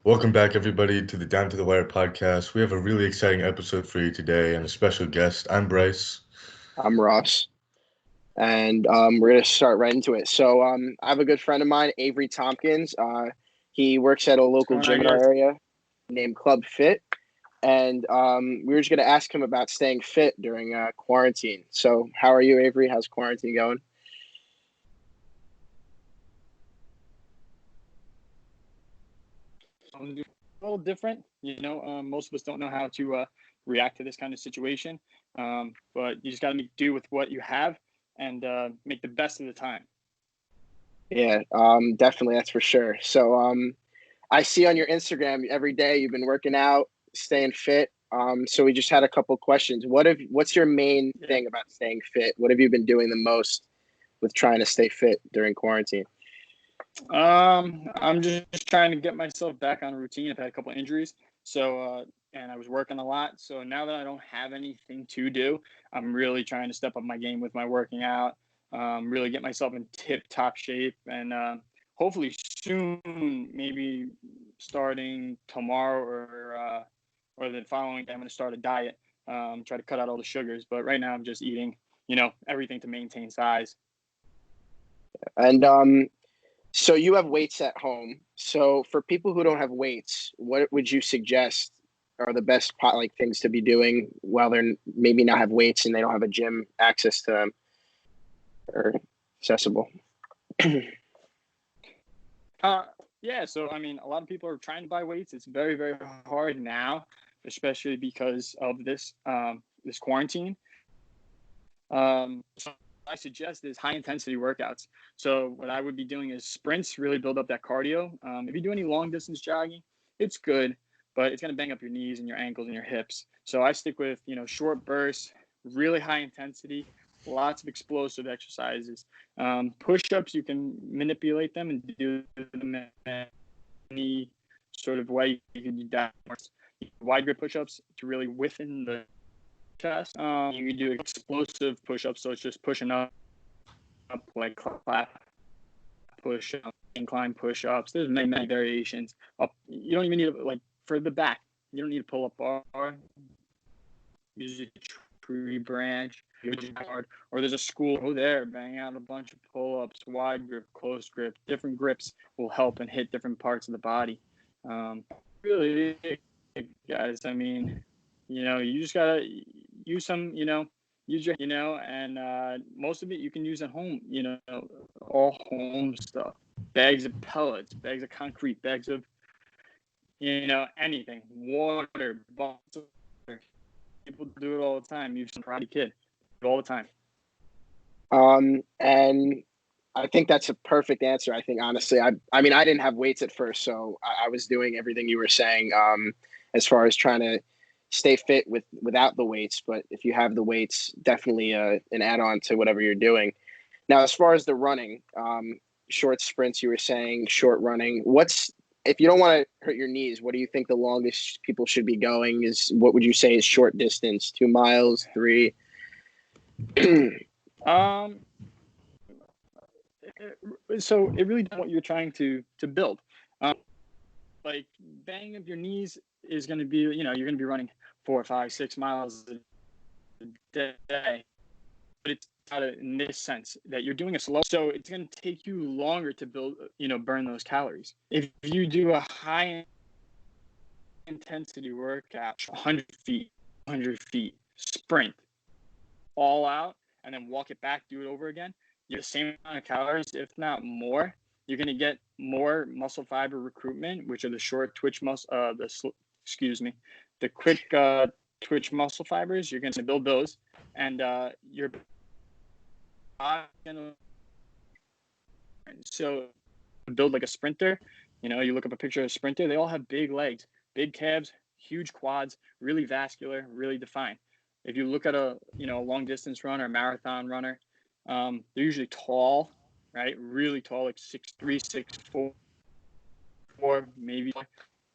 Welcome back, everybody, to the Down to the Wire podcast. We have a really exciting episode for you today and a special guest. I'm Bryce. I'm Ross, and we're gonna start right into it. So, I have a good friend of mine, Avery Tompkins. He works at a What's local going on, gym in our guys? area named Club Fit, and we were just gonna ask him about staying fit during quarantine. So, how are you, Avery? How's quarantine going? A little different. Most of us don't know how to react to this kind of situation. But you just got to make do with what you have and make the best of the time. Yeah, definitely, that's for sure. So, I see on your Instagram every day you've been working out, staying fit. So we just had a couple questions. What's your main Yeah. thing about staying fit? What have you been doing the most with trying to stay fit during quarantine? I'm just trying to get myself back on a routine. I've had a couple injuries, and I was working a lot. So now that I don't have anything to do, I'm really trying to step up my game with my working out. Really get myself in tip-top shape, and hopefully soon, maybe starting tomorrow or the following day, I'm going to start a diet. Try to cut out all the sugars. But right now, I'm just eating, everything to maintain size. And so you have weights at home. So for people who don't have weights, what would you suggest are the best like things to be doing while they're maybe not have weights and they don't have a gym access to them or accessible? Yeah, so I mean, a lot of people are trying to buy weights. It's very, very hard now, especially because of this quarantine. So I suggest is high intensity workouts. So what I would be doing is sprints, really build up that cardio. If you do any long distance jogging, it's good, but it's going to bang up your knees and your ankles and your hips. So I stick with short bursts, really high intensity, lots of explosive exercises. Push-ups, you can manipulate them and do them in any sort of way. You can do downwards, wide grip push-ups to really within the chest. You can do explosive push-ups, so it's just pushing up like clap push-ups, incline push-ups. There's many variations. You don't even need like for the back. You don't need a pull-up bar. Use a tree branch, or there's a school. Go there, bang out a bunch of pull-ups, wide grip, close grip. Different grips will help and hit different parts of the body. Really, guys. I mean, you just gotta use some, use your, and most of it you can use at home. All home stuff. Bags of pellets, bags of concrete, bags of, anything. Water, bottles. People do it all the time. You've seen Karate Kid all the time. And I think that's a perfect answer. I think honestly, I mean, I didn't have weights at first, so I was doing everything you were saying as far as trying to stay fit without the weights. But if you have the weights, definitely an add-on to whatever you're doing. Now, as far as the running, short sprints, you were saying short running. If you don't want to hurt your knees, what do you think the longest people should be going is? What would you say is short distance? 2 miles, 3? Um, so it really depends on what you're trying to build. Like bang of your knees is going to be, you're going to be running 4, 5, 6 miles a day, but it's not in this sense that you're doing a slow. So it's going to take you longer to build, burn those calories. If you do a high intensity workout, 100 feet, sprint, all out, and then walk it back, do it over again, you're the same amount of calories, if not more. You're going to get more muscle fiber recruitment, which are the short twitch muscle, the quick twitch muscle fibers. You're going to build those, and your body going to. So build like a sprinter. You look up a picture of a sprinter. They all have big legs, big calves, huge quads, really vascular, really defined. If you look at a long distance runner, a marathon runner, they're usually tall, right? Really tall, like 6'3", 6'4", maybe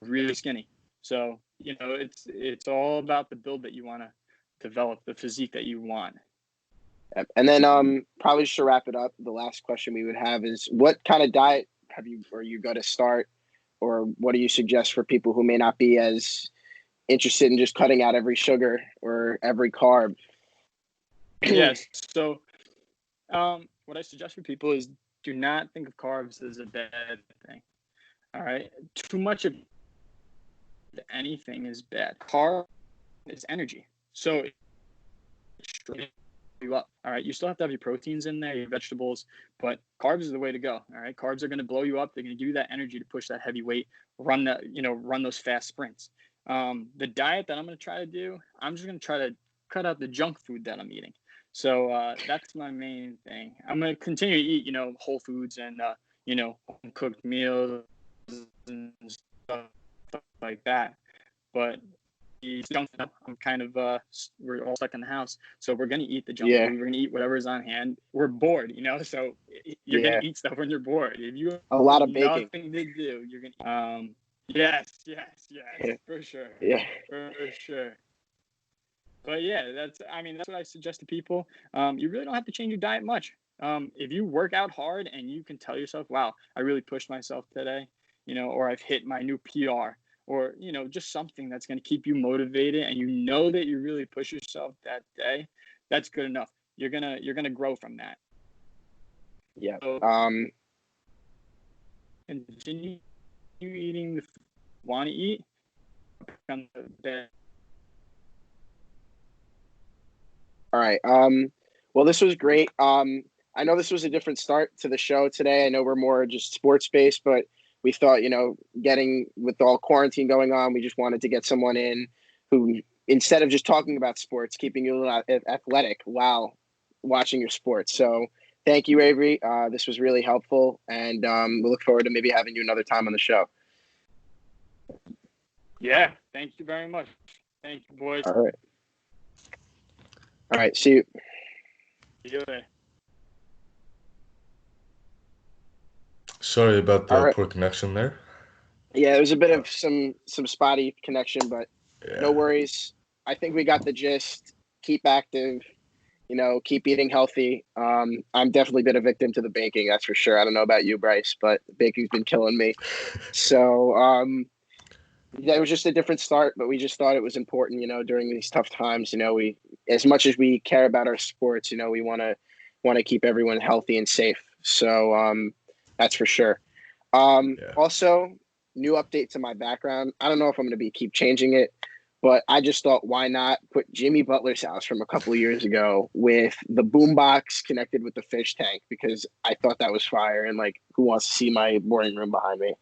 really skinny. So it's all about the build that you want to develop, the physique that you want. And then probably just to wrap it up, the last question we would have is what kind of diet are you going to start or what do you suggest for people who may not be as interested in just cutting out every sugar or every carb? Yes. So, what I suggest for people is do not think of carbs as a bad thing. All right. Too much of anything is bad. Carb is energy. So it straight you up. All right. You still have to have your proteins in there, your vegetables, but carbs is the way to go. All right. Carbs are going to blow you up. They're going to give you that energy to push that heavy weight, run those fast sprints. The diet that I'm going to try to do, I'm just going to try to cut out the junk food that I'm eating. So that's my main thing. I'm going to continue to eat, whole foods and, cooked meals and stuff like that. But the junk food, I'm kind of, we're all stuck in the house. So we're going to eat the junk Yeah. food. We're going to eat whatever is on hand. We're bored, so you're going to eat stuff when you're bored. If you A lot have of baking. nothing to do, you're going to, yes, for sure. Yeah. For sure. But yeah, that's what I suggest to people. You really don't have to change your diet much. If you work out hard and you can tell yourself, wow, I really pushed myself today, or I've hit my new PR, or, just something that's going to keep you motivated and you know that you really push yourself that day, that's good enough. You're going to grow from that. Yeah. So, continue eating the food you want to eat. All right. Well, this was great. I know this was a different start to the show today. I know we're more just sports based, but we thought, getting with all quarantine going on, we just wanted to get someone in who, instead of just talking about sports, keeping you a little athletic while watching your sports. So thank you, Avery. This was really helpful, and we look forward to maybe having you another time on the show. Yeah. Thank you very much. Thank you, boys. All right. All right. See you. See you later. Sorry about All the right. poor connection there. Yeah, there was a bit of some spotty connection, but Yeah. no worries. I think we got the gist. Keep active, keep eating healthy. I'm definitely been a victim to the baking, that's for sure. I don't know about you, Bryce, but baking's been killing me. So it was just a different start, but we just thought it was important, during these tough times. We, as much as we care about our sports, we want to keep everyone healthy and safe. So that's for sure. Also, new update to my background. I don't know if I'm going to keep changing it, but I just thought, why not put Jimmy Butler's house from a couple of years ago with the boombox connected with the fish tank, because I thought that was fire. And who wants to see my boarding room behind me?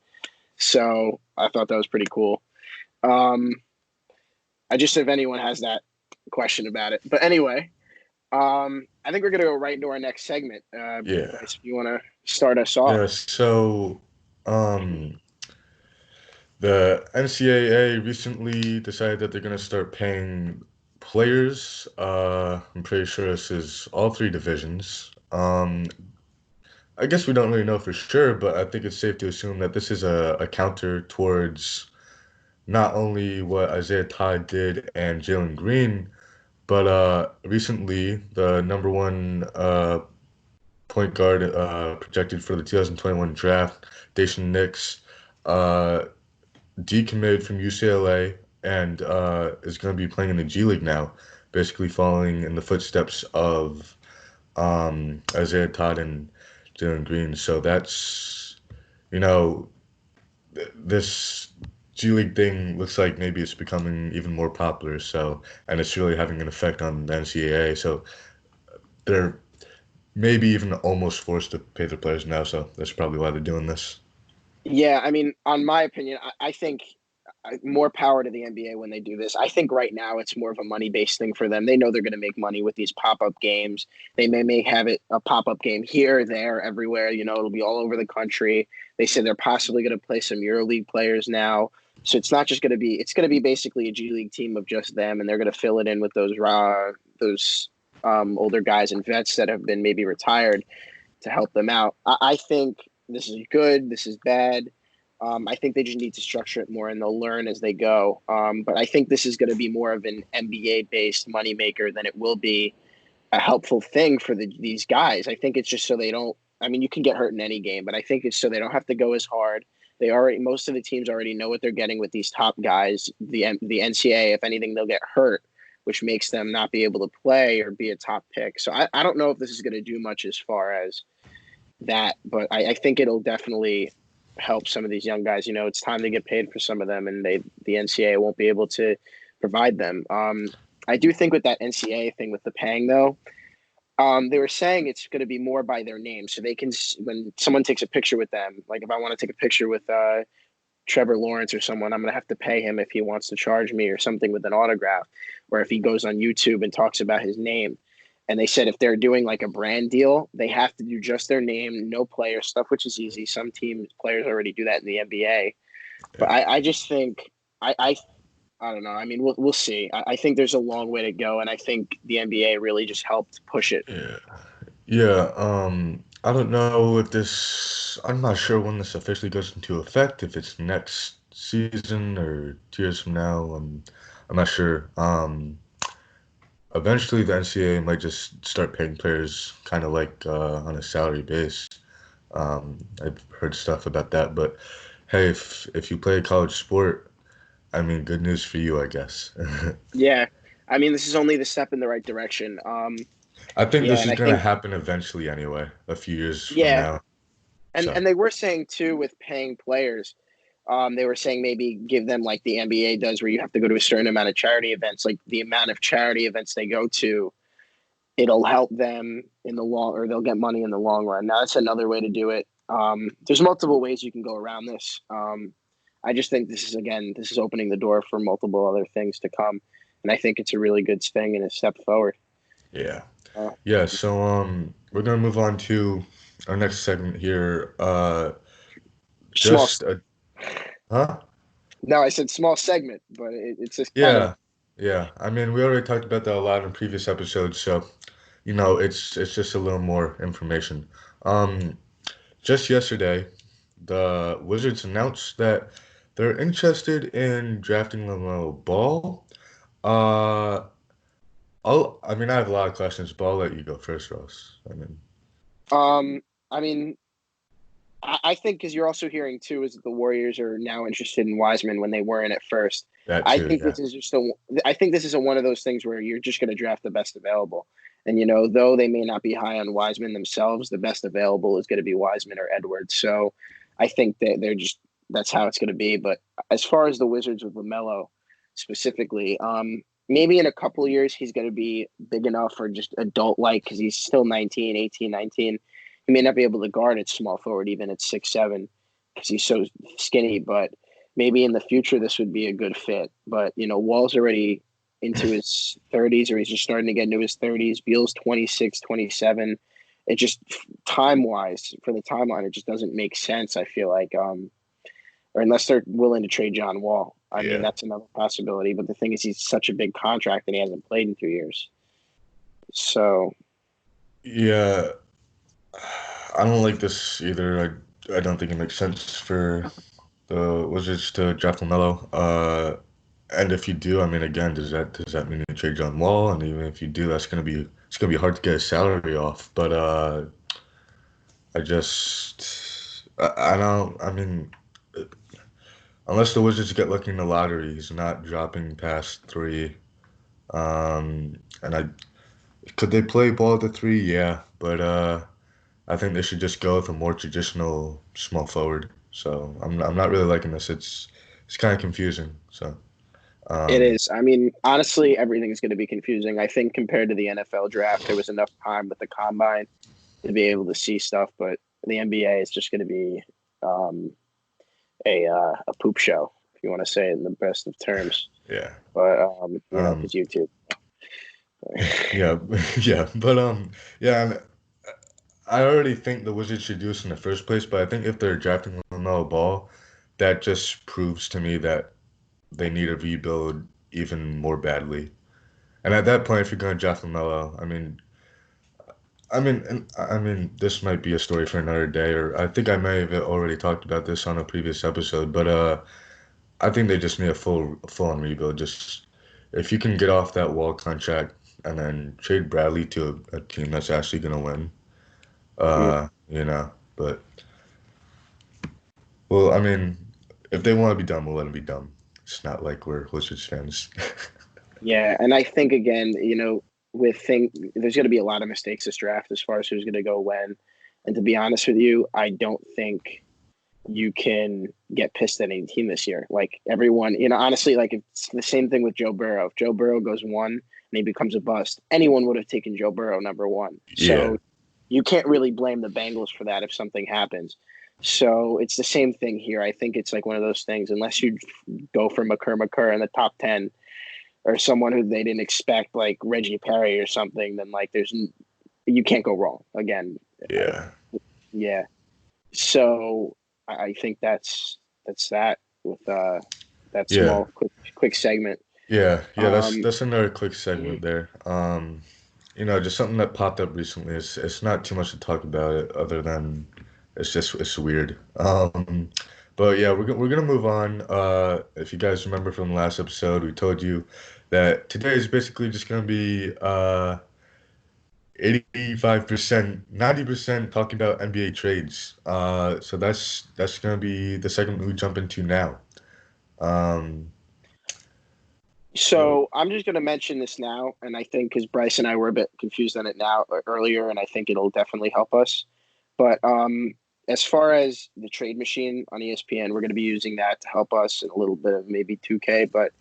So I thought that was pretty cool. I just, if anyone has that question about it, but anyway, I think we're going to go right into our next segment. Yeah. Bryce, if you want to start us off. Yeah, so the NCAA recently decided that they're going to start paying players. I'm pretty sure this is all three divisions. I guess we don't really know for sure, but I think it's safe to assume that this is a counter towards not only what Isaiah Todd did and Jalen Green, but recently the number one point guard projected for the 2021 draft, Daishen Nix, decommitted from UCLA and is going to be playing in the G League now, basically following in the footsteps of Isaiah Todd and Jalen Green. So that's, this G League thing looks like maybe it's becoming even more popular. So, and it's really having an effect on the NCAA. So they're maybe even almost forced to pay their players now. So that's probably why they're doing this. Yeah, I mean, on my opinion, I think more power to the NBA when they do this. I think right now it's more of a money-based thing for them. They know they're going to make money with these pop-up games. They may have it a pop-up game here, there, everywhere. It'll be all over the country. They said they're possibly going to play some EuroLeague players now. So it's not just going to be – it's going to be basically a G League team of just them, and they're going to fill it in with those older guys and vets that have been maybe retired to help them out. I think this is good. This is bad. I think they just need to structure it more, and they'll learn as they go. But I think this is going to be more of an NBA-based moneymaker than it will be a helpful thing for these guys. I think it's just so they don't – I mean, you can get hurt in any game, but I think it's so they don't have to go as hard. Most of the teams already know what they're getting with these top guys. The NCAA, if anything, they'll get hurt, which makes them not be able to play or be a top pick. So I don't know if this is going to do much as far as that, but I think it'll definitely help some of these young guys. It's time to get paid for some of them, and the NCAA won't be able to provide them. I do think with that NCAA thing with the paying though, they were saying it's going to be more by their name, so they can when someone takes a picture with them, like if I want to take a picture with Trevor Lawrence or someone, I'm going to have to pay him if he wants to charge me or something with an autograph, or if he goes on YouTube and talks about his name. And they said if they're doing like a brand deal, they have to do just their name, no player stuff, which is easy. Some players already do that in the NBA. But I just think I don't know. I mean, we'll see. I think there's a long way to go, and I think the NBA really just helped push it. Yeah. Yeah, I don't know if this, I'm not sure when this officially goes into effect, if it's next season or 2 years from now. I'm not sure. Eventually the NCAA might just start paying players kind of like on a salary base. I've heard stuff about that, but hey, if you play a college sport, I mean, good news for you, I guess. Yeah, I mean, this is only the step in the right direction. I think Yeah, this and is I gonna think happen eventually anyway, a few years from yeah, now. and So, they were saying too with paying players. They were saying maybe give them like the NBA does, where you have to go to a certain amount of charity events. Like the amount of charity events they go to, it'll help them in the long, or they'll get money in the long run. Now that's another way to do it. There's multiple ways you can go around this. I just think this is opening the door for multiple other things to come, and I think it's a really good thing and a step forward. yeah. Uh, Yeah, so we're gonna move on to our next segment here. small, Just a huh? no, I said small segment, but it's just kind of Yeah, yeah. I mean, we already talked about that a lot in previous episodes, so it's just a little more information. Um, just yesterday, the Wizards announced that they're interested in drafting LaMelo Ball. Uh, I mean, I have a lot of questions, but I'll let you go first, Ross. I mean, um. I mean, I think because you're also hearing too is that the Warriors are now interested in Wiseman when they weren't at first. that I too, think yeah. this is just a. I think this is one of those things where you're just going to draft the best available, and though they may not be high on Wiseman themselves, the best available is going to be Wiseman or Edwards. So, I think that they're just that's how it's going to be. But as far as the Wizards with Lamelo specifically, maybe in a couple of years he's going to be big enough or just adult like because he's still 19, 18, 19. He may not be able to guard at small forward even at 6'7" because he's so skinny. But maybe in the future this would be a good fit. But Wall's already into his 30s, or he's just starting to get into his 30s. Beal's 26, 27. It just time wise for the timeline, it just doesn't make sense. I feel like, or unless they're willing to trade John Wall. I mean, Yeah. that's another possibility. But the thing is, he's such a big contract and he hasn't played in 2 years. So Yeah, I don't like this either. I don't think it makes sense for the Wizards to draft LaMelo. And if you do, I mean, again, does that mean you trade John Wall? And even if you do, it's gonna be hard to get his salary off. But I don't. I mean, unless the Wizards get lucky in the lottery, he's not dropping past three. And I could they play ball at the three? Yeah, but I think they should just go with a more traditional small forward. So I'm not really liking this. It's kind of confusing. So it um, is. I mean, honestly, everything is going to be confusing. I think compared to the NFL draft, there was enough time with the combine to be able to see stuff, but the NBA is just going to be um, a poop show, if you want to say it in the best of terms. yeah, But um, because YouTube. yeah, yeah. But yeah. And I already think the Wizards should do this in the first place. But I think if they're drafting LaMelo Ball, that just proves to me that they need to rebuild even more badly. And at that point, if you're going to draft LaMelo, I mean, this might be a story for another day, or I think I may have already talked about this on a previous episode, but I think they just need a full-on rebuild. Just if you can get off that Wall contract and then trade Bradley to a team that's actually gonna win, Mm. but Well, I mean, if they want to be dumb, we'll let them be dumb. It's not like we're Wizards fans. Yeah, and I think again, there's going to be a lot of mistakes this draft as far as who's going to go when. And to be honest with you, I don't think you can get pissed at any team this year. Like everyone, honestly, like it's the same thing with Joe Burrow. If Joe Burrow goes one and he becomes a bust, anyone would have taken Joe Burrow number one. Yeah, So you can't really blame the Bengals for that if something happens. So it's the same thing here. I think it's like one of those things. Unless you go for McCurr in the top 10, or someone who they didn't expect, like Reggie Perry or something, then like you can't go wrong again. yeah, Yeah. So I think that's that with that yeah, small quick segment. yeah. Um, That's another quick segment there. Just something that popped up recently. It's not too much to talk about it other than it's weird. But yeah, we're gonna move on. If you guys remember from the last episode, we told you that today is basically just gonna be 85%, 90% talking about NBA trades. So that's gonna be the segment we jump into now. Um, so I'm just going to mention this now, and I think because Bryce and I were a bit confused on it now earlier, and I think it'll definitely help us. But as far as the trade machine on ESPN, we're going to be using that to help us in a little bit of maybe 2K. But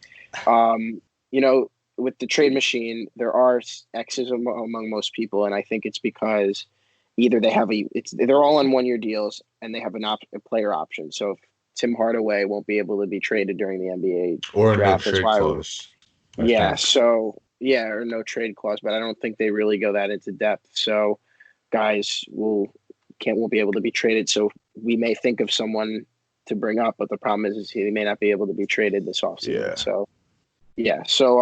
you know, with the trade machine, there are X's among most people, and I think it's because either they're all on 1 year deals and they have a player option. So if Tim Hardaway won't be able to be traded during the NBA or a no draft, that's trade why. clause, I Yeah, think. so yeah, or no trade clause, but I don't think they really go that into depth. So guys won't be able to be traded. So we may think of someone to bring up, but the problem is he may not be able to be traded this offseason. Yeah. So yeah, so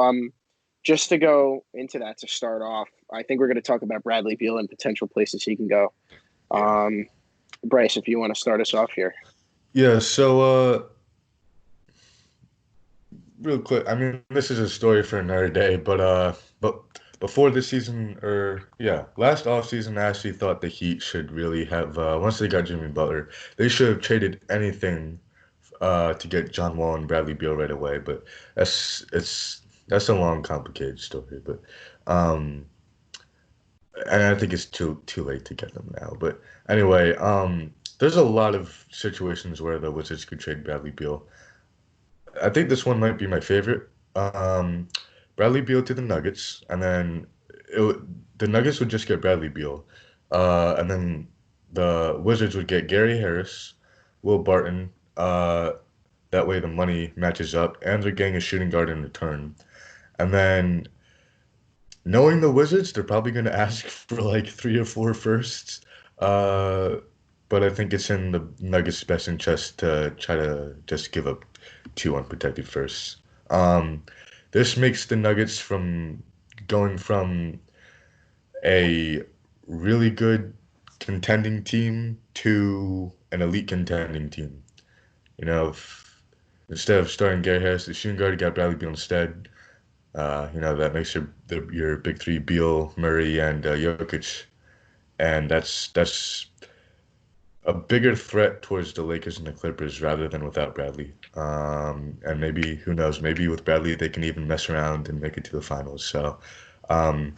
just to go into that to start off, I think we're going to talk about Bradley Beal and potential places he can go. Yeah. Um, Bryce, if you want to start us off here. Yeah, so real quick, I mean this is a story for another day, but before this season or yeah, last offseason I actually thought the Heat should really have once they got Jimmy Butler, they should have traded anything to get John Wall and Bradley Beal right away, but that's a long complicated story, but um and I think it's too late to get them now. But anyway, there's a lot of situations where the Wizards could trade Bradley Beal. I think this one might be my favorite. Um, Bradley Beal to the Nuggets, and then the Nuggets would just get Bradley Beal, and then the Wizards would get Gary Harris, Will Barton. That way the money matches up, and they're getting a shooting guard in return. And then knowing the Wizards, they're probably going to ask for like three or four firsts. Uh, but I think it's in the Nuggets' best interest to try to just give up two unprotected firsts. Um, this makes the Nuggets from going from a really good contending team to an elite contending team. Instead of starting Gary Harris, the shooting guard, you got Bradley Beal instead. That makes your big three Beal, Murray, and Jokic, and that's a bigger threat towards the Lakers and the Clippers rather than without Bradley. And maybe who knows? Maybe with Bradley they can even mess around and make it to the finals. So um,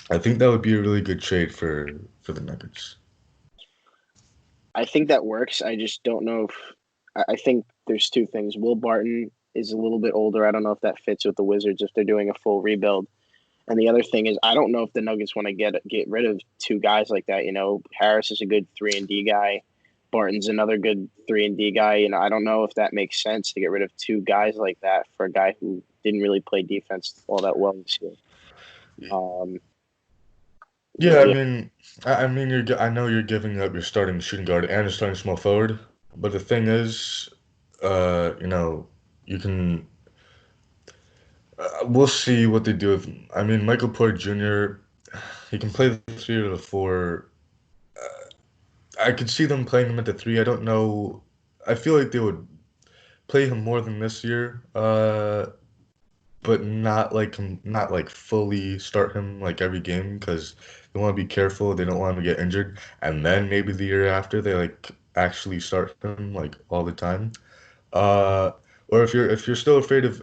I think that would be a really good trade for the Nuggets. I think that works. I just don't know if I think there's two things. Will Barton is a little bit older. I don't know if that fits with the Wizards if they're doing a full rebuild. And the other thing is, I don't know if the Nuggets want to get rid of two guys like that. Harris is a good 3-and-D guy. Barton's another good 3-and-D guy. I don't know if that makes sense to get rid of two guys like that for a guy who didn't really play defense all that well this year. Um, Yeah, but I yeah, mean, I know you're giving up your starting shooting guard and your starting small forward, but the thing is, you know, you can. We'll see what they do with. I mean, Michael Porter Jr. He can play the three or the four. I could see them playing him at the three. I don't know. I feel like they would play him more than this year, but not like fully start him like every game because they want to be careful. They don't want him to get injured, and then maybe the year after they like actually start him like all the time. Uh, or if you're still afraid of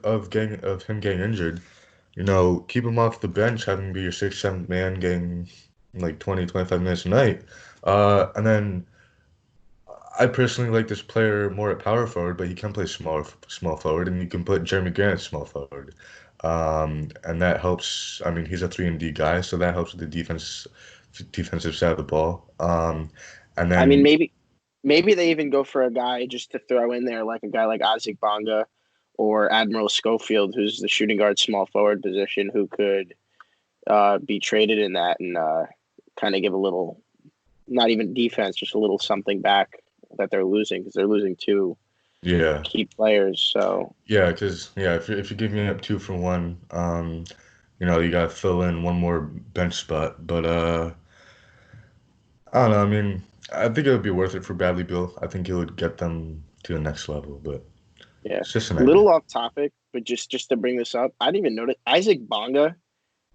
him getting injured, keep him off the bench, have him be your sixth, seventh man, getting like 20, 25 minutes a night. And then I personally like this player more at power forward, but he can play small forward, and you can put Jeremy Grant at small forward. And that helps. I mean, he's a 3 and D guy, so that helps with the defensive side of the ball. And I mean, then maybe they even go for a guy just to throw in there, like a guy like Isaac Bonga or Admiral Schofield, who's the shooting guard small forward position, who could be traded in that and kind of give a little, not even defense, just a little something back that they're losing because they're losing two yeah, key players. So yeah, because yeah, if you're giving up two for one, you gotta fill in one more bench spot. But I don't know. I mean, I think it would be worth it for Bradley Beal. I think it would get them to the next level. But yeah, it's just an idea. little off topic, but just to bring this up, I didn't even notice Isaac Bonga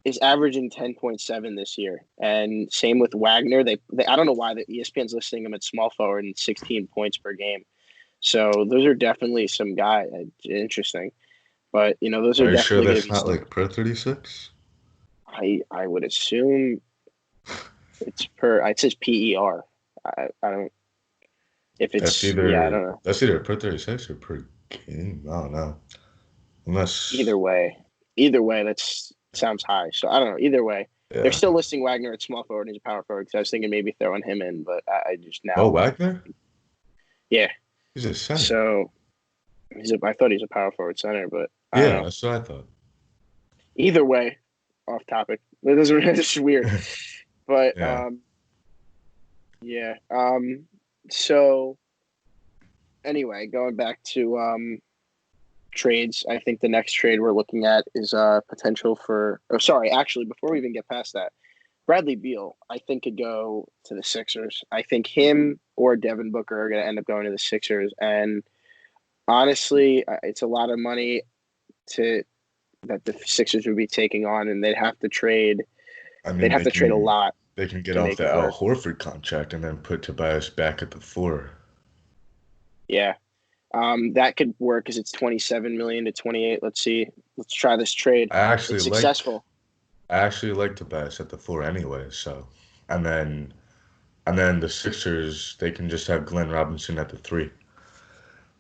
is averaging 10.7 this year, and same with Wagner. They I don't know why the ESPN's listing him at small forward and 16 points per game. So those are definitely some guys interesting. But those are Are you sure definitely going to that's be not some. like per 36? I would assume it's per. It says PER. I don't. If That's it's yeah, I either don't know. that's either per 36 or per game. I don't know. Unless, Either way, that's sounds high. So I don't know. Either way, they're yeah. still listing Wagner at small forward and he's a power forward. Because I was thinking maybe throwing him in, but I just Oh, now Wagner? yeah. He's a center. So I thought he's a power forward center, but I don't Yeah, know. that's what I thought. Either way, off topic. It doesn't. It's weird, but Yeah. yeah. So anyway, going back to trades, I think the next trade we're looking at is potential for. Oh, sorry. Actually, before we even get past that, Bradley Beal, I think could go to the Sixers. I think him or Devin Booker are going to end up going to the Sixers, and honestly, it's a lot of money to that the Sixers would be taking on, and they'd have to trade. I They'd mean, have they to trade a can lot they can get to off make it that work. Horford contract and then put Tobias back at the four. Yeah. That could work because it's 27 million to 28. Let's see. Let's try this trade. I actually It's like successful. I actually like Tobias at the four anyway, so and then and then the Sixers they can just have Glenn Robinson at the three.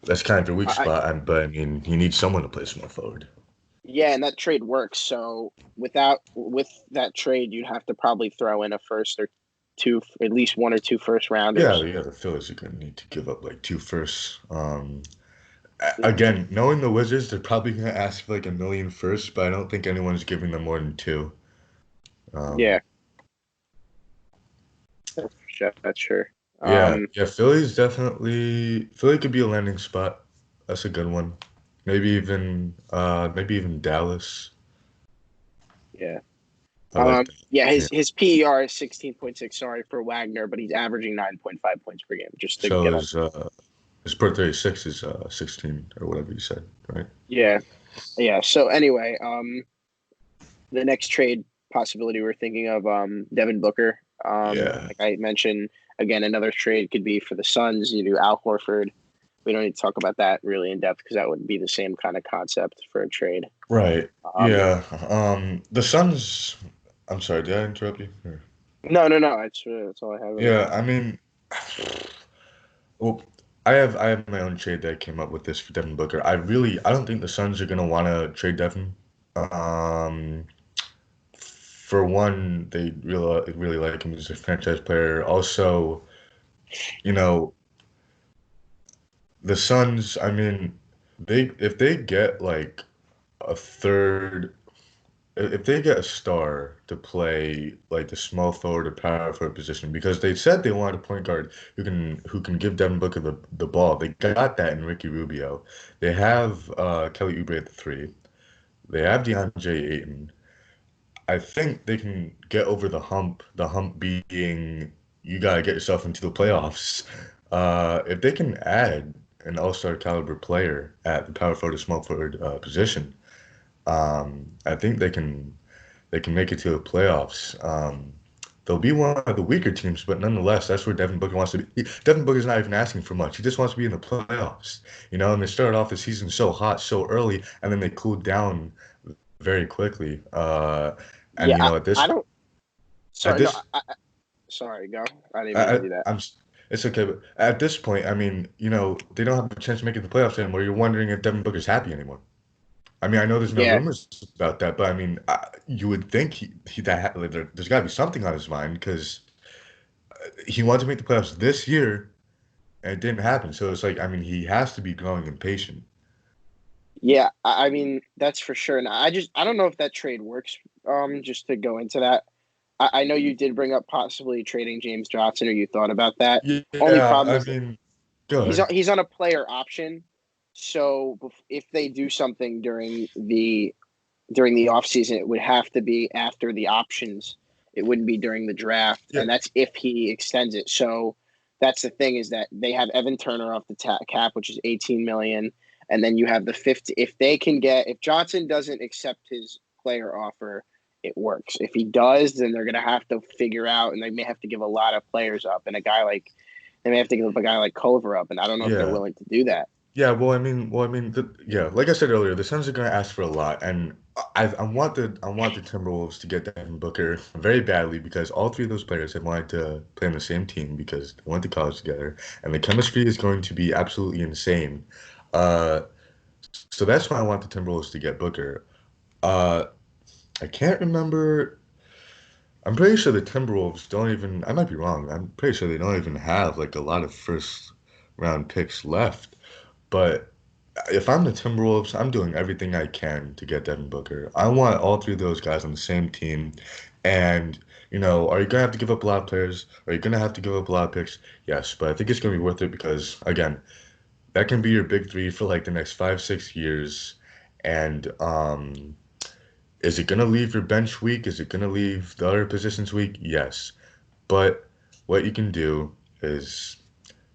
That's kind of your weak I spot, but I mean you need someone to play small forward. Yeah, and that trade works. So with that trade, you'd have to probably throw in a first or two, at least one or two first Yeah, rounders. yeah, the Phillies are gonna need to give up like two firsts. Yeah. Again, knowing the Wizards, they're probably gonna ask for like a million first, but I don't think anyone's giving them more than two. Um, Yeah, that's sure. yeah, Um, yeah, Philly could be a landing spot. That's a good one. Maybe even Dallas. yeah. I like that. Yeah, Yeah. his PER is 16.6. Sorry for Wagner, but he's averaging 9.5 points per game. Just to So get up. his per 36 is 16 or whatever you said, right? Yeah, yeah. So anyway, the next trade possibility we're thinking of, Devin Booker. Yeah. Like I mentioned, again, another trade could be for the Suns. You do Al Horford. We don't need to talk about that really in depth because that would be the same kind of concept for a trade. Right. Um, Yeah. The Suns. I'm sorry, did I interrupt you? no. That's all I have right Yeah, now. I mean, well, I have my own trade that came up with this for Devin Booker. I don't think the Suns are gonna want to trade Devin. Um, for one, they really like him as a franchise player. Also, you know, the Suns. I mean, they if they get like a third if they get a star to play like the small forward or power forward position, because they said they wanted a point guard who can give Devin Booker the ball. They got that in Ricky Rubio. They have Kelly Oubre at the three. They have DeAndre Ayton. I think they can get over the hump. The hump being you gotta get yourself into the playoffs. If they can add an all-star caliber player at the power forward or small forward position, I think they can make it to the playoffs. they'll be one of the weaker teams, but nonetheless, that's where Devin Booker wants to be. Devin Booker's not even asking for much. He just wants to be in the playoffs, and they started off the season so hot so early, and then they cooled down very quickly. And Yeah, at I this don't. at Sorry, no. this Sorry, go. I didn't mean to I, do that. I'm it's okay, but at this point, I mean, they don't have a chance to make it to the playoffs anymore. You're wondering if Devin Booker's happy anymore. I mean, I know there's no Yeah, rumors about that, but I mean, you would think there's got to be something on his mind because he wanted to make the playoffs this year and it didn't happen. So it's like, I mean, he has to be growing impatient. yeah. I mean, that's for sure. And I don't know if that trade works. Just to go into that, I know you did bring up possibly trading James Johnson, or you thought about that. Only Yeah, problem I is that mean, go ahead. he's on a player option. So if they do something during the offseason, it would have to be after the options. It wouldn't be during the draft, Yeah, and that's if he extends it. So that's the thing, is that they have Evan Turner off the cap, which is 18 million, and then you have the 50. If Johnson doesn't accept his player offer, it works. If he does, then they're going to have to figure out, and they may have to give a lot of players up, and they may have to give a guy like Culver up, and I don't know if they're yeah. willing to do that. Yeah, yeah, like I said earlier, the Suns are going to ask for a lot, and I want the Timberwolves to get Devin Booker very badly because all three of those players have wanted to play on the same team because they went to college together, and the chemistry is going to be absolutely insane. Uh, so that's why I want the Timberwolves to get Booker. Uh, I can't remember. I'm pretty sure the Timberwolves don't even. I might be wrong. I'm pretty sure they don't even have like a lot of first round picks left, but. If I'm the Timberwolves, I'm doing everything I can to get Devin Booker. I want all three of those guys on the same team. And, are you going to have to give up a lot of players? Are you going to have to give up a lot of picks? Yes, but I think it's going to be worth it because, again, that can be your big three for like the next 5, 6 years. And is it going to leave your bench weak? Is it going to leave the other positions weak? Yes. But what you can do is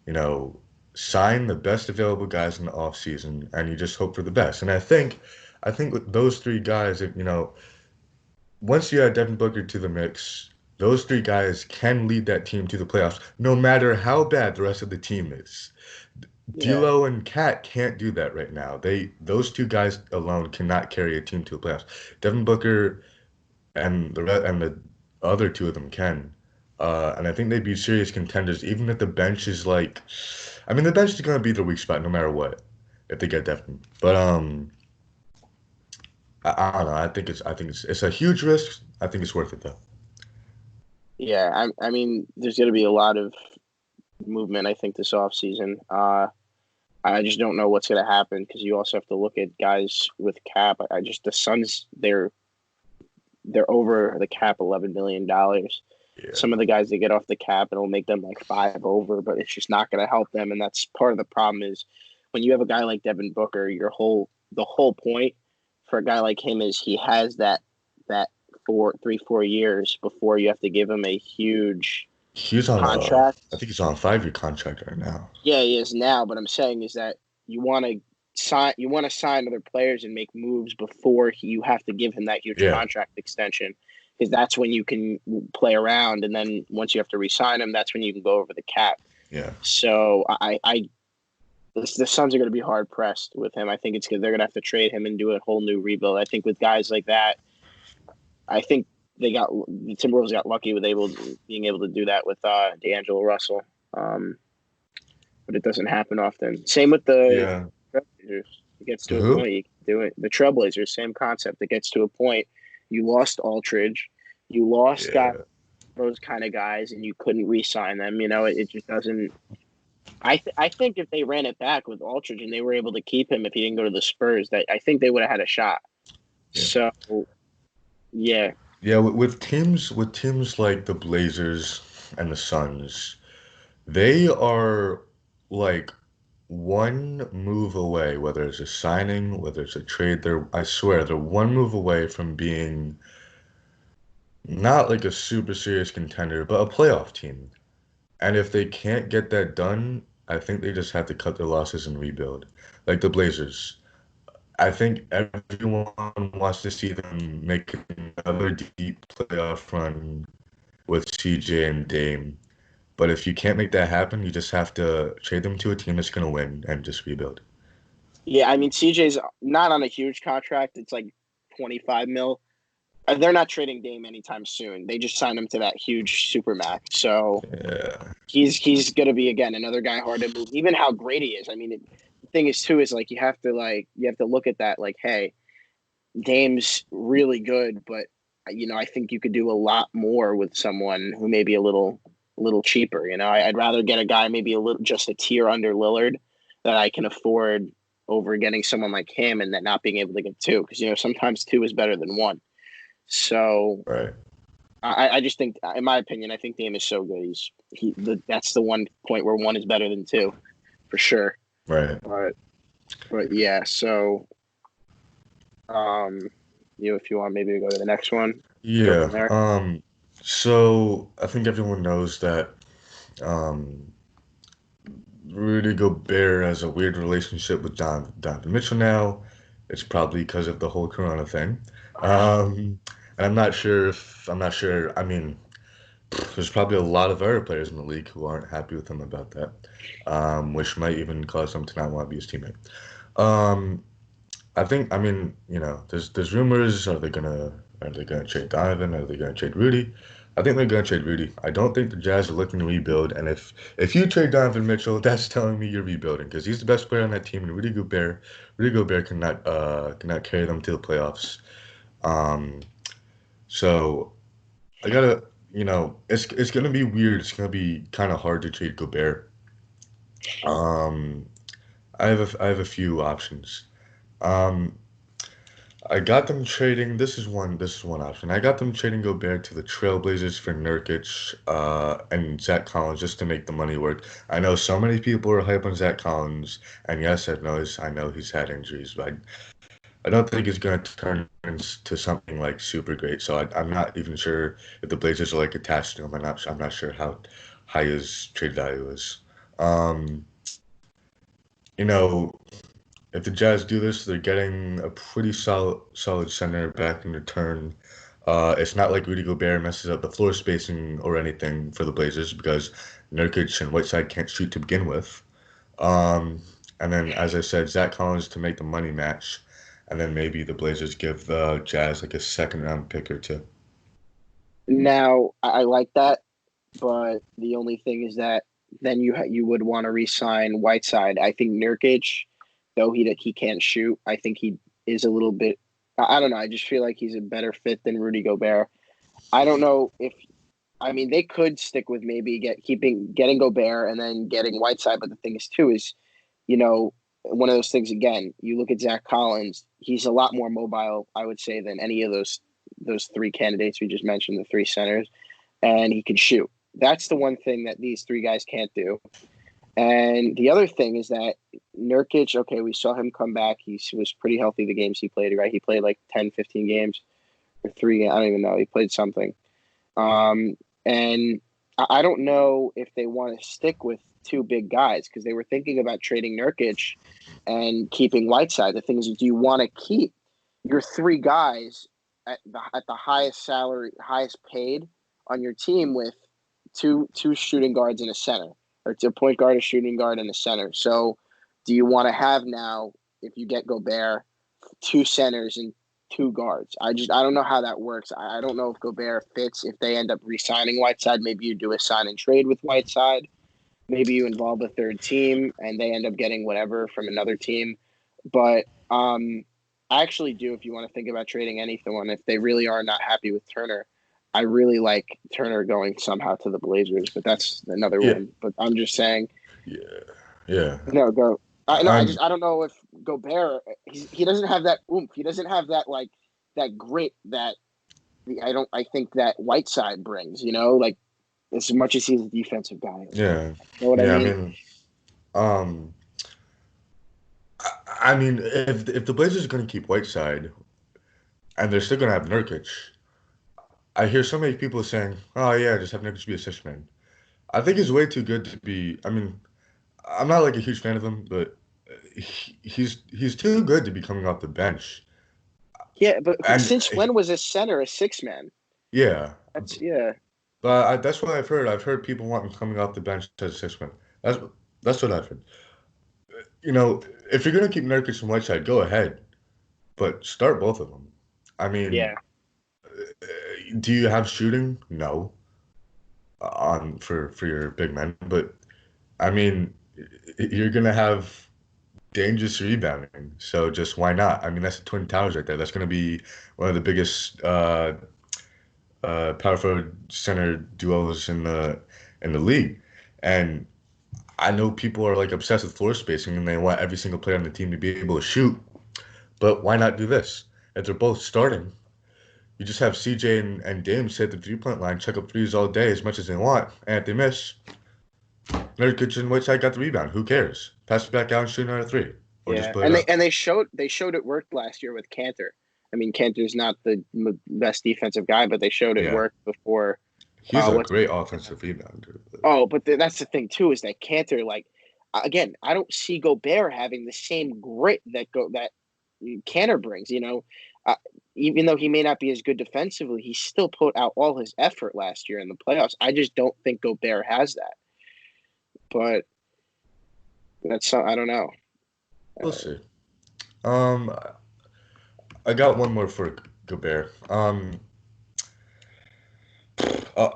you know, sign the best available guys in the offseason and you just hope for the best. And I think with those three guys, once you add Devin Booker to the mix, those three guys can lead that team to the playoffs, no matter how bad the rest of the team is. Yeah, D'Lo and Cat can't do that right now. Those two guys alone cannot carry a team to the playoffs. Devin Booker and the other two of them can. And I think they'd be serious contenders, even if the bench is like, I mean, the bench is going to be the weak spot no matter what if they get Devin. But I don't know. I think it's a huge risk. I think it's worth it though. yeah. I mean, there's going to be a lot of movement, I think, this offseason. I just don't know what's going to happen because you also have to look at guys with cap. The Suns, they're over the cap $11 million. Yeah, Some of the guys they get off the cap, it'll make them like five over, but it's just not going to help them. And that's part of the problem is when you have a guy like Devin Booker, the whole point for a guy like him is he has that 4 years before you have to give him a huge he's on contract. I think he's on a 5-year contract right now. Yeah, he is now, but I'm saying is that you want to sign other players and make moves before you have to give him that huge Yeah, contract extension, because that's when you can play around, and then once you have to re-sign him, that's when you can go over the cap. yeah, So the Suns are going to be hard pressed with him. I think it's good. They're going to have to trade him and do a whole new rebuild. I think with guys like that, I think the Timberwolves got lucky with being able to do that with D'Angelo Russell. But it doesn't happen often. Same with the yeah. Trailblazers. It gets The to a who? point you can do it. The Trailblazers, same concept. It gets to a point. You lost Aldridge. You lost guys, Yeah. those kind of guys, and you couldn't re-sign them. It just doesn't. I think if they ran it back with Aldridge and they were able to keep him if he didn't go to the Spurs, that I think they would have had a shot. Yeah. So yeah, Yeah, with teams like the Blazers and the Suns, they are like one move away, whether it's a signing, whether it's a trade. I swear, they're one move away from being not like a super serious contender, but a playoff team. And if they can't get that done, I think they just have to cut their losses and rebuild. Like the Blazers. I think everyone wants to see them make another deep playoff run with CJ and Dame. But if you can't make that happen, you just have to trade them to a team that's going to win and just rebuild. Yeah, I mean CJ's not on a huge contract. It's like 25 mil. They're not trading Dame anytime soon. They just signed him to that huge super max. So Yeah, he's going to be again another guy hard to move. Even how great he is. I mean, the thing is too is like you have to look at that like, hey, Dame's really good, but I think you could do a lot more with someone who may be a little cheaper. I'd rather get a guy maybe a little just a tier under Lillard that I can afford over getting someone like him and then not being able to get two because sometimes two is better than one. So right, I just think, in my opinion, I think Dame is so good. That's the one point where one is better than two, for sure. right. But yeah, so if you want, maybe to go to the next one, go from Yeah. there. So I think everyone knows that um, Rudy Gobert has a weird relationship with Donovan Mitchell now. It's probably because of the whole Corona thing. And I'm not sure. I mean, there's probably a lot of other players in the league who aren't happy with him about that, which might even cause him to not want to be his teammate. Um, I mean, there's rumors. Are they gonna trade Donovan? Are they gonna trade Rudy? I think they're gonna trade Rudy. I don't think the Jazz are looking to rebuild. And if you trade Donovan Mitchell, that's telling me you're rebuilding because he's the best player on that team. And Rudy Gobert cannot carry them to the playoffs. Um, so I gotta, it's gonna be weird. It's gonna be kind of hard to trade Gobert. Um, I have a few options. Um, I got them trading. This is one option. I got them trading Gobert to the Trailblazers for Nurkic, and Zach Collins just to make the money work. I know so many people are hype on Zach Collins, and yes, I know he's had injuries, but I don't think he's going to turn into something like super great. So I'm not even sure if the Blazers are like attached to him. I'm not sure how high his trade value is. Um, you know, if the Jazz do this, they're getting a pretty solid center back in return. It's not like Rudy Gobert messes up the floor spacing or anything for the Blazers because Nurkic and Whiteside can't shoot to begin with. Um, and then, as I said, Zach Collins to make the money match, and then maybe the Blazers give the Jazz like a second round pick or two. Now, I like that, but the only thing is that then you would want to re-sign Whiteside. I think Nurkic, though he can't shoot, I think he is a little bit. I don't know. I just feel like he's a better fit than Rudy Gobert. I don't know if I mean they could stick with maybe getting Gobert and then getting Whiteside, but the thing is too is you know one of those things again. You look at Zach Collins; he's a lot more mobile, I would say, than any of those three candidates we just mentioned, the three centers, and he can shoot. That's the one thing that these three guys can't do. And the other thing is that Nurkic, okay, we saw him come back. He was pretty healthy the games he played, right? He played like 10, 15 games or three. I don't even know. He played something. Um, and I don't know if they want to stick with two big guys because they were thinking about trading Nurkic and keeping Whiteside. The thing is, do you want to keep your three guys at the highest salary, highest paid on your team with two shooting guards and a center, or to a point guard, a shooting guard, and a center? So, do you want to have now, if you get Gobert, two centers and two guards? I don't know how that works. I don't know if Gobert fits. If they end up re-signing Whiteside, maybe you do a sign and trade with Whiteside. Maybe you involve a third team and they end up getting whatever from another team. But I actually do. If you want to think about trading anyone, if they really are not happy with Turner, I really like Turner going somehow to the Blazers. But that's another Yeah, one. But I'm just saying, yeah, yeah. no, go. I know. I'm I don't know if Gobert. He doesn't have that oomph. He doesn't have that like that grit that I think that Whiteside brings. Like as much as he's a defensive guy. yeah, You know what I yeah. I mean? mean, um, I mean, if the Blazers are going to keep Whiteside and they're still going to have Nurkic, I hear so many people saying, "Oh yeah, just have Nurkic be a six man." I think he's way too good to be. I mean, I'm not like a huge fan of him, but he's too good to be coming off the bench. Yeah, but And since when was a center a six man? yeah, That's yeah. But that's what I've heard. I've heard people want him coming off the bench as a six man. That's that's what I've heard. You know, if you're gonna keep Nurkic and Whiteside, go ahead, but start both of them. I Yeah, mean, do you have shooting? No, on for your big men, but I mean, you're gonna have dangerous rebounding. So just why not? I mean, that's the Twin Towers right there. That's gonna be one of the biggest power forward center duos in the league. And I know people are like obsessed with floor spacing and they want every single player on the team to be able to shoot. But why not do this? If they're both starting, you just have CJ and Dame sit at the 3 point line, check up threes all day as much as they want, and if they miss, Nurkic and Whiteside got the rebound. Who cares? Pass it back out and shoot another three, or just yeah, put it and up. they showed it worked last year with Cantor. I mean, Cantor's not the best defensive guy, but they showed it Yeah, worked before. he's a What's great offensive rebounder. But Oh, but that's the thing too is that Cantor, like, again, I don't see Gobert having the same grit that Cantor brings. Uh, even though he may not be as good defensively, he still put out all his effort last year in the playoffs. I just don't think Gobert has that. But I don't know. we'll see. Um, I got one more for Gobert. Uh,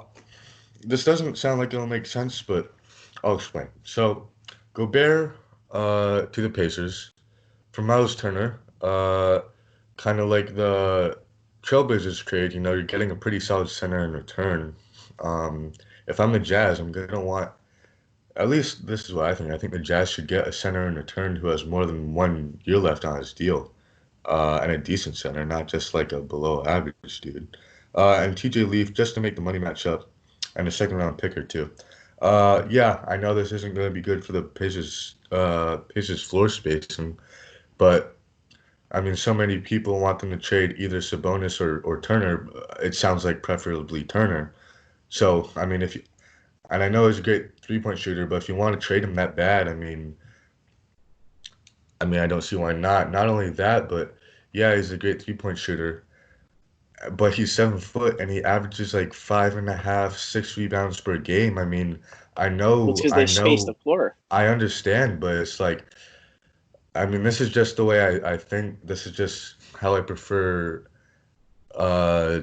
this doesn't sound like it'll make sense, but I'll explain. So, Gobert to the Pacers for Miles Turner, kind of like the Trailblazers trade. You know, you're getting a pretty solid center in return. If I'm the Jazz, I'm gonna want at least this is what I think. I think the Jazz should get a center in return who has more than 1 year left on his deal, and a decent center, not just like a below average dude. And TJ Leaf just to make the money match up, and a second round pick or two. Yeah, I know this isn't going to be good for the Pacers floor spacing, but I mean, so many people want them to trade either Sabonis or Turner. It sounds like preferably Turner. So, I mean, and I know he's a great 3 point shooter, but if you want to trade him that bad, I don't see why not. Not only that, but yeah, he's a great 3 point shooter, but he's 7 foot and he averages like five and a half, 6 rebounds per game. Well, it's I because they space the know, floor. I understand, but it's like, this is just the way I think. This is just how I prefer uh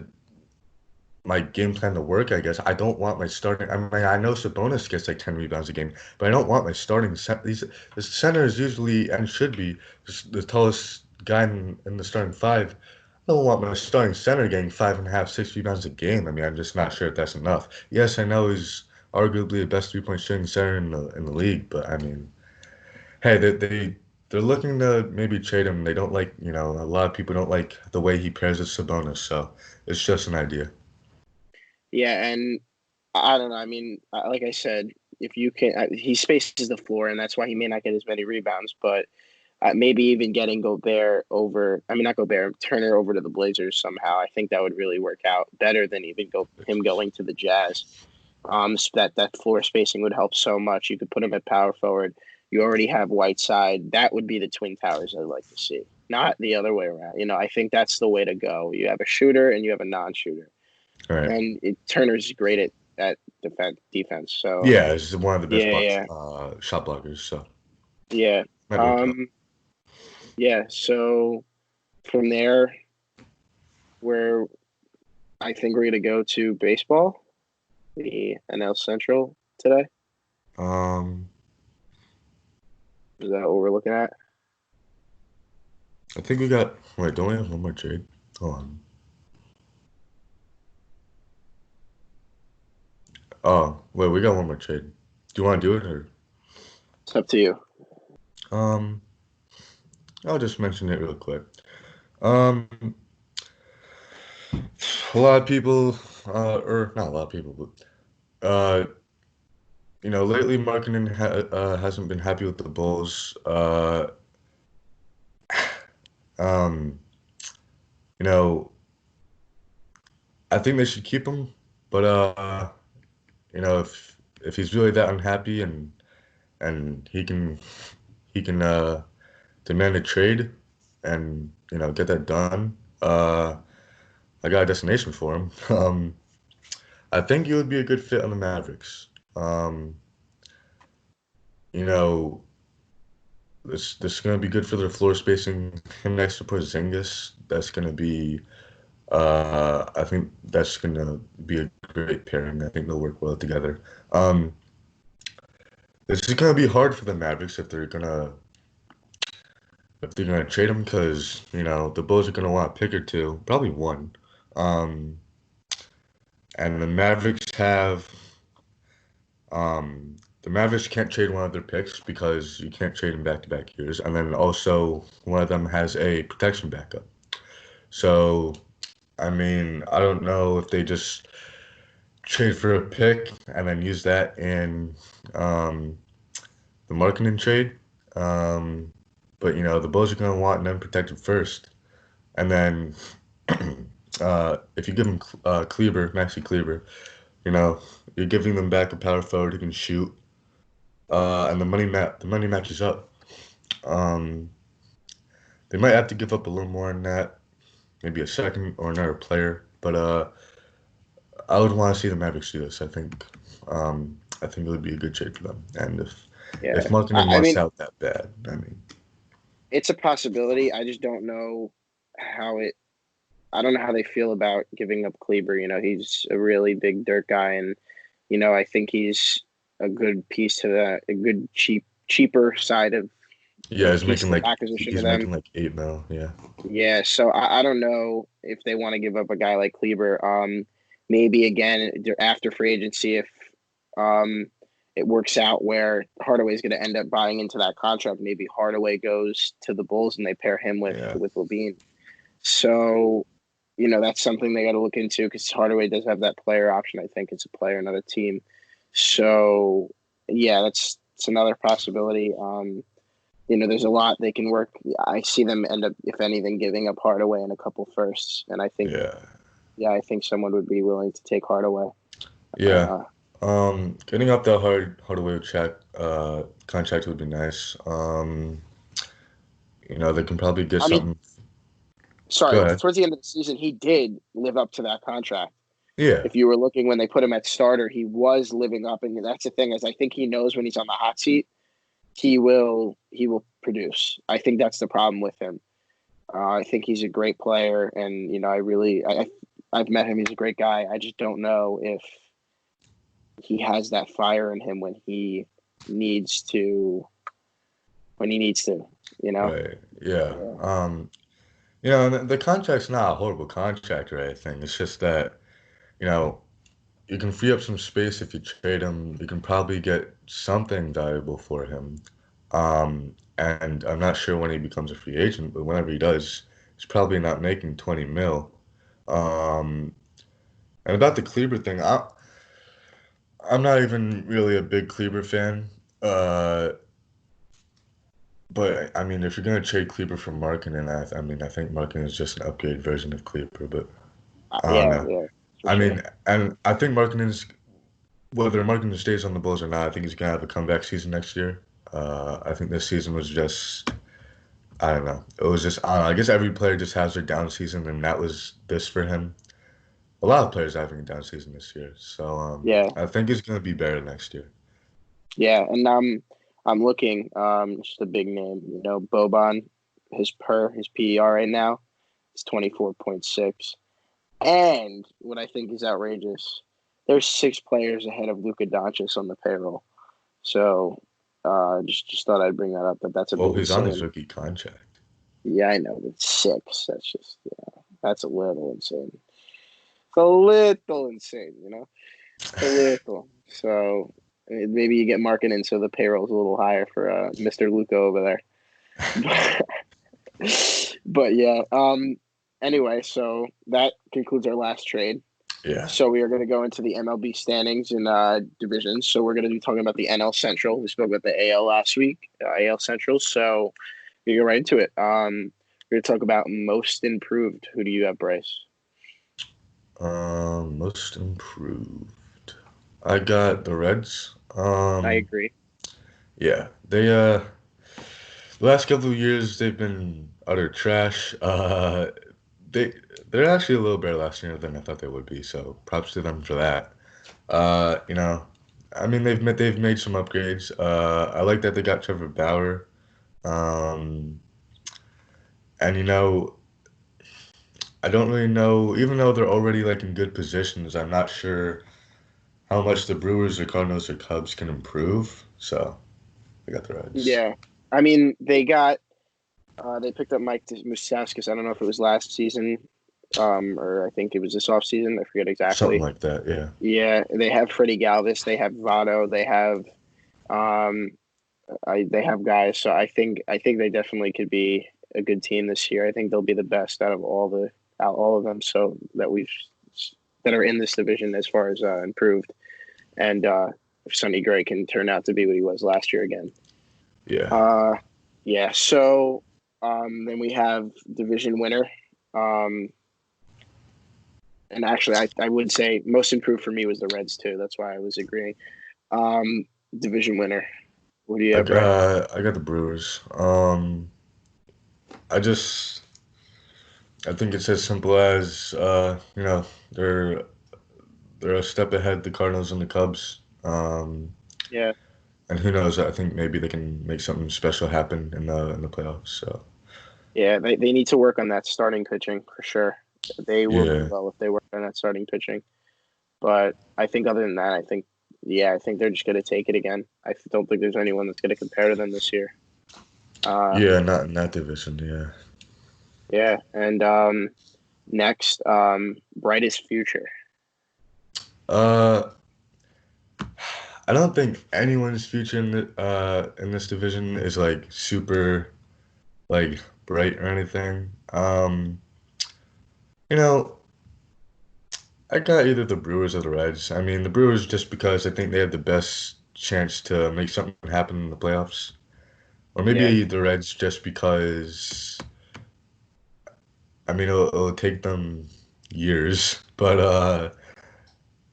my game plan to work, I guess. I don't want my starting. I know Sabonis gets like 10 rebounds a game, but I don't want my starting the center is usually and should be the tallest guy in the starting five. I don't want my starting center getting five and a half, 6 rebounds a game. I'm just not sure if that's enough. Yes, I know he's arguably the best 3 point shooting center in the league, but hey, they're looking to maybe trade him. They don't like, a lot of people don't like the way he pairs with Sabonis, so it's just an idea. Yeah, and I don't know. I mean, like I said, if you can, he spaces the floor, and that's why he may not get as many rebounds. But maybe even getting Gobert over, I mean, not Gobert, Turner over to the Blazers somehow. I think that would really work out better than even him going to the Jazz. That floor spacing would help so much. You could put him at power forward. You already have Whiteside. That would be the Twin Towers I'd like to see, not the other way around. I think that's the way to go. You have a shooter and you have a non-shooter, All right. and Turner's great at defense. So Yeah, he's one of the best yeah, yeah, shot blockers, so yeah. might work out. Um, yeah. So from there, where I think we're gonna go to baseball, the NL Central today. Um, Is that what we're looking at? I think we got. Wait, don't we have one more trade? Hold on. Oh, wait, we got one more trade. Do you want to do it or? It's up to you. Um, I'll just mention it real quick. Um, a lot of people, or not a lot of people, but lately marketing hasn't been happy with the Bulls. Um, you know, I think they should keep him, but if he's really that unhappy and he can demand a trade and get that done. I got a destination for him. I think you would be a good fit on the Mavericks. Um, you know, this is gonna be good for their floor spacing. Him next to Porzingis, that's gonna be I think that's gonna be a great pairing. I think they'll work well together. Um, this is gonna be hard for the Mavericks if they're gonna trade him because the Bulls are gonna want a pick or two, probably one. Um, and the Mavericks can't trade one of their picks because you can't trade them back to back years, and then also one of them has a protection backup. So I mean, I don't know if they just trade for a pick and then use that in um, the marketing trade. Um, but the Bulls are gonna want them protected first. And then if you give them Maxi Kleber, you know, you're giving them back a power forward who can shoot, and the money matches up. Um, they might have to give up a little more than that, maybe a second or another player, but I would want to see the Mavericks do this. I think it would be a good trade for them. And if Yeah, Markkinen I wants mean, out that bad, I mean, it's a possibility. I just don't know how it. I don't know how they feel about giving up Kleber. He's a really big dirt guy, and I think he's a good piece to a good cheaper side of yeah, piece to the acquisition of he's them. making like 8 mil. Yeah, Yeah, so I don't know if they want to give up a guy like Kleber. Maybe again after free agency, if um, it works out where Hardaway's going to end up buying into that contract, maybe Hardaway goes to the Bulls and they pair him with yeah, Levine. So that's something they got to look into because Hardaway does have that player option. I think it's a player, not a team. So yeah, it's another possibility. There's a lot they can work. I see them end up, if anything, giving up Hardaway and a couple firsts, and I think, yeah, yeah, I think someone would be willing to take Hardaway. yeah. Uh, Getting up that Hardaway contract would be nice. They can probably get I mean, something. Go sorry, ahead. towards the end of the season, he did live up to that contract. Yeah, If you were looking when they put him at starter, he was living up, and that's the thing is I think he knows when he's on the hot seat, he will produce. I think that's the problem with him. I think he's a great player, and I've met him. He's a great guy. I just don't know if he has that fire in him needs to when he needs to. You know. right. Yeah. Yeah. And the contract's not a horrible contract or anything. It's just that, you know, you can free up some space if you trade him. You can probably get something valuable for him. And I'm not sure when he becomes a free agent, but whenever he does, he's probably not making 20 mil. Um, and about the Kleber thing, I'm not even really a big Kleber fan. Uh, but I mean, if you're gonna trade Kleber for Markkanen, I mean, I think Markkanen is just an upgrade version of Kleber, but I don't Yeah. know. Yeah. For I sure. mean, and I think Markkanen's whether Markkanen stays on the Bulls or not, I think he's gonna have a comeback season next year. I think this season was just I don't know. It was just I don't know. I guess every player just has their down season, and that was this for him. A lot of players are having a down season this year, so Yeah. I think he's gonna be better next year. Yeah. And I'm looking. Just a big name. Boban. His PER right now is 24.6. And what I think is outrageous, there's 6 players ahead of Luka Doncic on the payroll. So just thought I'd bring that up. That's a Well, bit he's on his insane. rookie contract. Yeah, I know, but 6. That's just that's a little insane. It's a little insane, a little. So maybe you get marking in so the payroll's a little higher for Mr. Luca over there. But yeah. Anyway, so that concludes our last trade. Yeah. So we are going to go into the MLB standings and divisions. So we're going to be talking about the NL Central. We spoke about the AL last week, AL Central. So we go right into it. We're going to talk about most improved. Who do you have, Bryce? Most improved. I got the Reds. I agree. Yeah, the last couple of years they've been utter trash. They they're actually a little better last year than I thought they would be. So props to them for that. You know, I mean they've made some upgrades. I like that they got Trevor Bauer. Um, and I don't really know, even though they're already like in good positions, I'm not sure how much the Brewers or Cardinals or Cubs can improve. So I got the Reds. Yeah, I mean they picked up Mike Moustakas. I don't know if it was last season, or I think it was this offseason. I forget Something exactly. like that, yeah. Yeah, they have Freddie Galvis. They have Votto. They have um, they have guys. So I think they definitely could be a good team this year. I think they'll be the best out of all of them. So that are in this division as far as improved, and if Sonny Gray can turn out to be what he was last year again. Yeah. Uh, yeah. So then we have division winner. Um, and actually, I would say most improved for me was the Reds too. That's why I was agreeing. Um, Division winner. What do you have, Bray? I got the Brewers. I just I think it's as simple as they're they're a step ahead the Cardinals and the Cubs. Yeah, And who knows? I think maybe they can make something special happen in the playoffs. So yeah. They need to work on that starting pitching for sure. They will do yeah, well if they work on that starting pitching. But I think other than that, I think they're just going to take it again. Don't think there's anyone that's going to compare to them this year. Uh, yeah, not in that division. Yeah. yeah. And next, brightest future. Uh, I don't think anyone's future in this division is like super like bright or anything. You know, I got either the Brewers or the Reds. I mean, the Brewers just because I think they have the best chance to make something happen in the playoffs, or Yeah, maybe the Reds just because I mean it'll take them years, but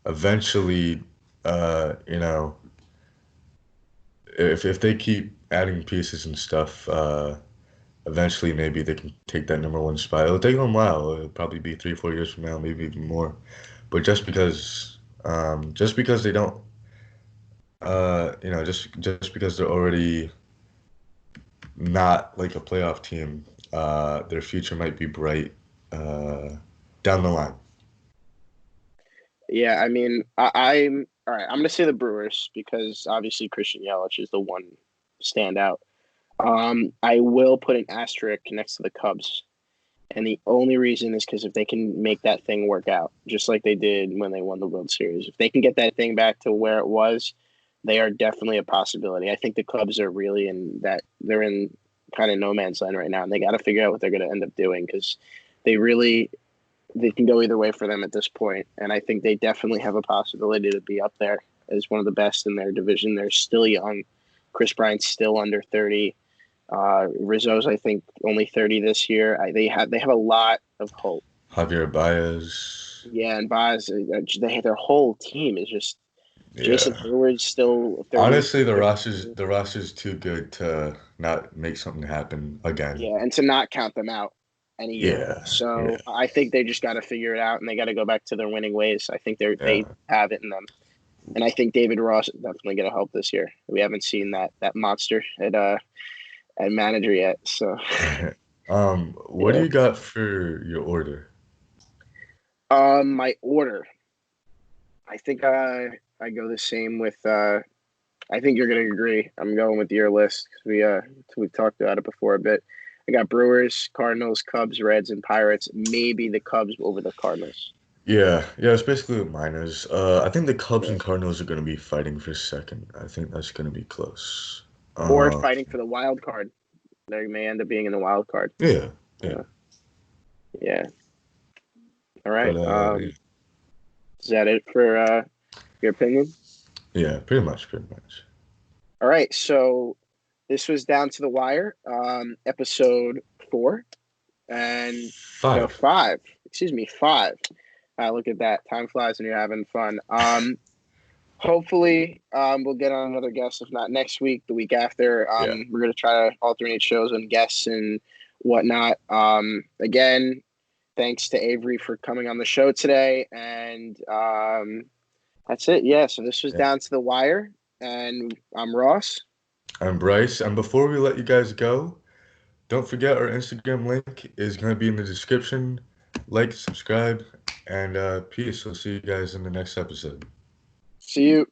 eventually, you know, if they keep adding pieces and stuff, eventually maybe they can take that number one spot. It'll take them a while. It'll probably be 3, 4 years from now, maybe even more. But just because they don't, just because they're already not like a playoff team, their future might be bright uh, down the line. yeah. I mean, I'm all right. I'm going to say the Brewers because obviously Christian Yelich is the one standout. I will put an asterisk next to the Cubs. And the only reason is because if they can make that thing work out, just like they did when they won the World Series, if they can get that thing back to where it was, they are definitely a possibility. I think the Cubs are really they're in kind of no man's land right now, and they got to figure out what they're going to end up doing because they really they can go either way for them at this point, and I think they definitely have a possibility to be up there as one of the best in their division. They're still young. Chris Bryant's still under 30. Rizzo's, I think, only 30 this year. They have a lot of hope. Javier Baez, Yeah, and Baz, their whole team is just Jason yeah. Hayward's still 30. Honestly, the roster's too good to not make something happen again. Yeah, and to not count them out any year. Yeah, yeah, So I think they just got to figure it out, and they got to go back to their winning ways. I think they yeah. have it in them, and I think David Ross is definitely going to help this year. We haven't seen that monster at manager yet. So What do yeah. you got for your order? My order. I think I go the same with. I think you're going to agree. I'm going with your list because we've talked about it before a bit. I got Brewers, Cardinals, Cubs, Reds, and Pirates. Maybe the Cubs over the Cardinals. Yeah, yeah, it's basically what mine is. I think the Cubs Yeah. and Cardinals are going to be fighting for second. I think that's going to be close. Or Uh, fighting for the wild card. They may end up being in the wild card. yeah, yeah, Uh, yeah. All but right. yeah, Is that it for your opinion? yeah, pretty much, pretty much. All right. So this was Down to the Wire, episode 4. And no, 5. 5. Excuse me, 5. Look at that. Time flies when you're having fun. Hopefully, we'll get on another guest. If not next week, the week after. Yeah, We're gonna try to alternate shows on guests and whatnot. Again, thanks to Avery for coming on the show today, and That's it. Yeah. So this was Yeah. down to the wire, and I'm Ross. I'm Bryce, and before we let you guys go, don't forget our Instagram link is going to be in the description. Like, subscribe, and peace. We'll see you guys in the next episode. See you.